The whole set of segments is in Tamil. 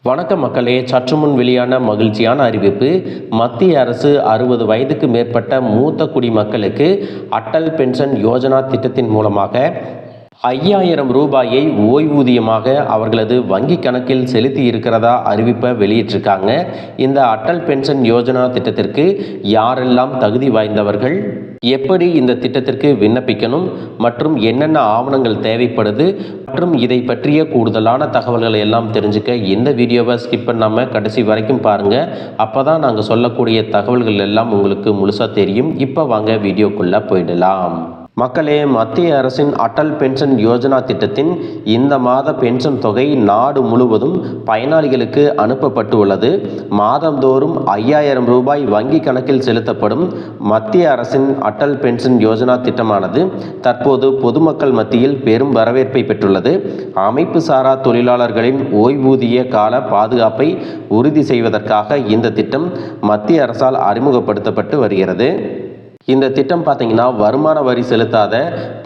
வணக்கம் மக்களே, சற்று முன் வெளியான மகிழ்ச்சியான அறிவிப்பு. மத்திய அரசு 60 வயதுக்கு மேற்பட்ட மூத்த குடிமக்களுக்கு அட்டல் பென்ஷன் யோஜனா திட்டத்தின் மூலமாக 5000 ரூபாயை ஓய்வூதியமாக அவர்களது வங்கி கணக்கில் செலுத்தி இருக்கிறதா அறிவிப்பை வெளியிட்டிருக்காங்க. இந்த அட்டல் பென்ஷன் யோஜனா திட்டத்திற்கு யாரெல்லாம் தகுதி வாய்ந்தவர்கள், எப்படி இந்த திட்டத்திற்கு விண்ணப்பிக்கணும் மற்றும் என்னென்ன ஆவணங்கள் தேவைப்படுது மற்றும் இதை பற்றிய கூடுதலான தகவல்களை எல்லாம் தெரிஞ்சுக்க இந்த வீடியோவை ஸ்கிப் பண்ணாமல் கடைசி வரைக்கும் பாருங்கள். அப்போ தான் நாங்கள் சொல்லக்கூடிய தகவல்கள் எல்லாம் உங்களுக்கு முழுசாக தெரியும். இப்போ வாங்க வீடியோக்குள்ளே போயிடலாம். மக்களே, மத்திய அரசின் அட்டல் பென்ஷன் யோஜனா திட்டத்தின் இந்த மாத பென்ஷன் தொகை நாடு முழுவதும் பயனாளிகளுக்கு அனுப்பப்பட்டு உள்ளது. மாதந்தோறும் 5000 ரூபாய் வங்கி கணக்கில் செலுத்தப்படும் மத்திய அரசின் அட்டல் பென்ஷன் யோஜனா திட்டமானது தற்போது பொதுமக்கள் மத்தியில் பெரும் வரவேற்பை பெற்றுள்ளது. அமைப்பு சாரா தொழிலாளர்களின் ஓய்வூதிய கால பாதுகாப்பை உறுதி செய்வதற்காக இந்த திட்டம் மத்திய அரசால் அறிமுகப்படுத்தப்பட்டு வருகிறது. இந்த திட்டம் பார்த்தீங்கன்னா, வருமான வரி செலுத்தாத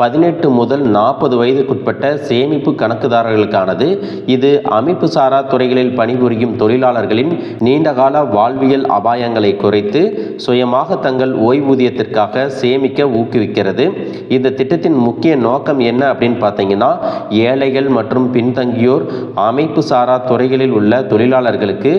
18 முதல் 40 வயதுக்குட்பட்ட சேமிப்பு கணக்குதாரர்களுக்கானது. இது அமைப்பு சாரா துறைகளில் பணிபுரியும் தொழிலாளர்களின் நீண்டகால வாழ்வியல் அபாயங்களை குறைத்து சுயமாக தங்கள் ஓய்வூதியத்திற்காக சேமிக்க ஊக்குவிக்கிறது. இந்த திட்டத்தின் முக்கிய நோக்கம் என்ன அப்படின்னு பார்த்தீங்கன்னா, ஏழைகள் மற்றும் பின்தங்கியோர் அமைப்பு சாரா துறைகளில் உள்ள தொழிலாளர்களுக்கு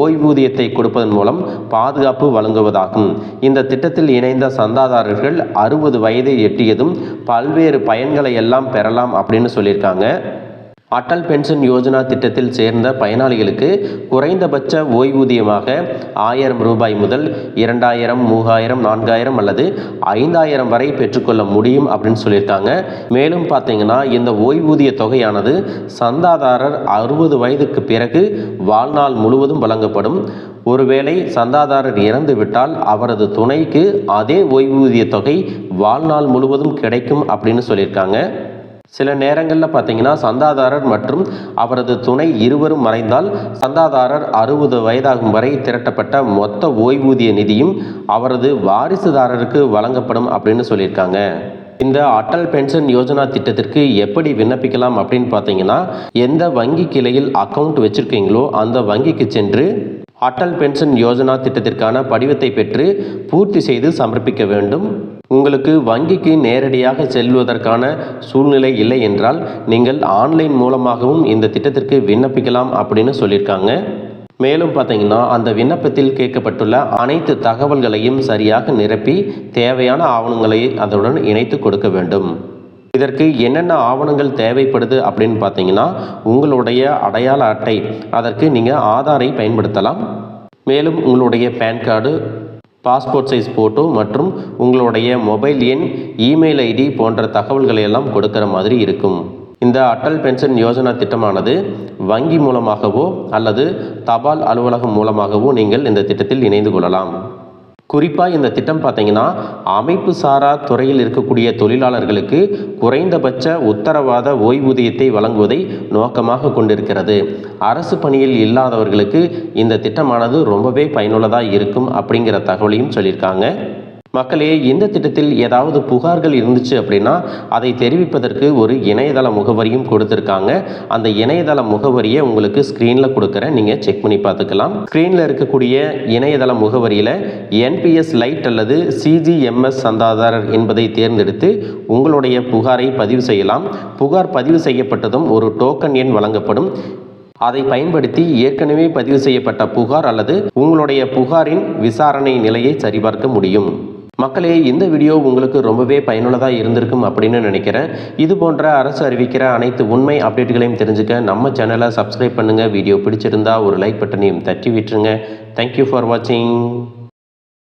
ஓய்வூதியத்தை கொடுப்பதன் மூலம் பாதுகாப்பு வழங்குவதாகும். இந்த திட்டத்தில் இணைந்த சந்தாதாரர்கள் 60 வயதை எட்டியதும் பல்வேறு பயன்களை எல்லாம் பெறலாம் அப்படின்னு சொல்லியிருக்காங்க. அட்டல் பென்ஷன் யோஜனா திட்டத்தில் சேர்ந்த பயனாளிகளுக்கு குறைந்தபட்ச ஓய்வூதியமாக 1000 ரூபாய் முதல் 2000, 3000, 4000 அல்லது 5000 வரை பெற்றுக்கொள்ள முடியும் அப்படின்னு சொல்லியிருக்காங்க. மேலும் பார்த்தீங்கன்னா, இந்த ஓய்வூதிய தொகையானது சந்தாதாரர் 60 வயதுக்கு பிறகு வாழ்நாள் முழுவதும் வழங்கப்படும். ஒருவேளை சந்தாதாரர் இறந்து விட்டால் அவரது துணைக்கு அதே ஓய்வூதிய தொகை வாழ்நாள் முழுவதும் கிடைக்கும் அப்படின்னு சொல்லியிருக்காங்க. சில நேரங்களில் பார்த்தீங்கன்னா, சந்தாதாரர் மற்றும் அவரது துணை இருவரும் மறைந்தால் சந்தாதாரர் 60 வயதாகும் வரை திரட்டப்பட்ட மொத்த ஓய்வூதிய நிதியும் அவரது வாரிசுதாரருக்கு வழங்கப்படும் அப்படின்னு சொல்லியிருக்காங்க. இந்த அட்டல் பென்ஷன் யோஜனா திட்டத்திற்கு எப்படி விண்ணப்பிக்கலாம் அப்படின்னு பார்த்தீங்கன்னா, எந்த வங்கி கிளையில் அக்கௌண்ட் வச்சுருக்கீங்களோ அந்த வங்கிக்கு சென்று அட்டல் பென்ஷன் யோஜனா திட்டத்திற்கான படிவத்தை பெற்று பூர்த்தி செய்து சமர்ப்பிக்க வேண்டும். உங்களுக்கு வங்கிக்கு நேரடியாக செல்வதற்கான சூழ்நிலை இல்லை என்றால் நீங்கள் ஆன்லைன் மூலமாகவும் இந்த திட்டத்திற்கு விண்ணப்பிக்கலாம் அப்படின்னு சொல்லியிருக்காங்க. மேலும் பார்த்தீங்கன்னா, அந்த விண்ணப்பத்தில் கேட்கப்பட்டுள்ள அனைத்து தகவல்களையும் சரியாக நிரப்பி தேவையான ஆவணங்களை அதனுடன் இணைத்து கொடுக்க வேண்டும். இதற்கு என்னென்ன ஆவணங்கள் தேவைப்படுது அப்படின்னு பார்த்தீங்கன்னா, உங்களுடைய அடையாள அட்டை, அதற்கு நீங்கள் ஆதாரை பயன்படுத்தலாம். மேலும் உங்களுடைய PAN card, passport size photo மற்றும் உங்களுடைய மொபைல் எண், இமெயில் ஐடி போன்ற தகவல்களை எல்லாம் கொடுக்குற மாதிரி இருக்கும். இந்த அட்டல் பென்ஷன் யோஜனா திட்டமானது வங்கி மூலமாகவோ அல்லது தபால் அலுவலகம் மூலமாகவோ நீங்கள் இந்த திட்டத்தில் இணைந்து கொள்ளலாம். குறிப்பாக இந்த திட்டம் பார்த்தீங்கன்னா, அமைப்பு சாரா துறையில் இருக்கக்கூடிய தொழிலாளர்களுக்கு குறைந்தபட்ச உத்தரவாத ஓய்வூதியத்தை வழங்குவதை நோக்கமாக கொண்டிருக்கிறது. அரசு பணியில் இல்லாதவர்களுக்கு இந்த திட்டமானது ரொம்பவே பயனுள்ளதாக இருக்கும் அப்படிங்கிற தகவலையும் சொல்லியிருக்காங்க. மக்களே, இந்த திட்டத்தில் ஏதாவது புகார்கள் இருந்துச்சு அப்படின்னா அதை தெரிவிப்பதற்கு ஒரு இணையதள முகவரியும் கொடுத்துருக்காங்க. அந்த இணையதள முகவரியை உங்களுக்கு ஸ்க்ரீனில் கொடுக்குறேன், நீங்கள் செக் பண்ணி பார்த்துக்கலாம். ஸ்க்ரீனில் இருக்கக்கூடிய இணையதள முகவரியில் NPS லைட் அல்லது CGMS சந்தாதாரர் என்பதை தேர்ந்தெடுத்து உங்களுடைய புகாரை பதிவு செய்யலாம். புகார் பதிவு செய்யப்பட்டதும் ஒரு டோக்கன் எண் வழங்கப்படும். அதை பயன்படுத்தி ஏற்கனவே பதிவு செய்யப்பட்ட புகார் அல்லது உங்களுடைய புகாரின் விசாரணை நிலையை சரிபார்க்க முடியும். மக்களே, இந்த வீடியோ உங்களுக்கு ரொம்பவே பயனுள்ளதாக இருந்திருக்கும் அப்படின்னு நினைக்கிறேன். இது போன்ற அரசு அறிவிக்கிற அனைத்து உண்மை அப்டேட்டுகளையும் தெரிஞ்சுக்க நம்ம சேனலை சப்ஸ்கிரைப் பண்ணுங்கள். வீடியோ பிடிச்சிருந்தா ஒரு லைக் பட்டனையும் தட்டி விட்டுருங்க. தேங்க்யூ ஃபார் வாட்சிங்.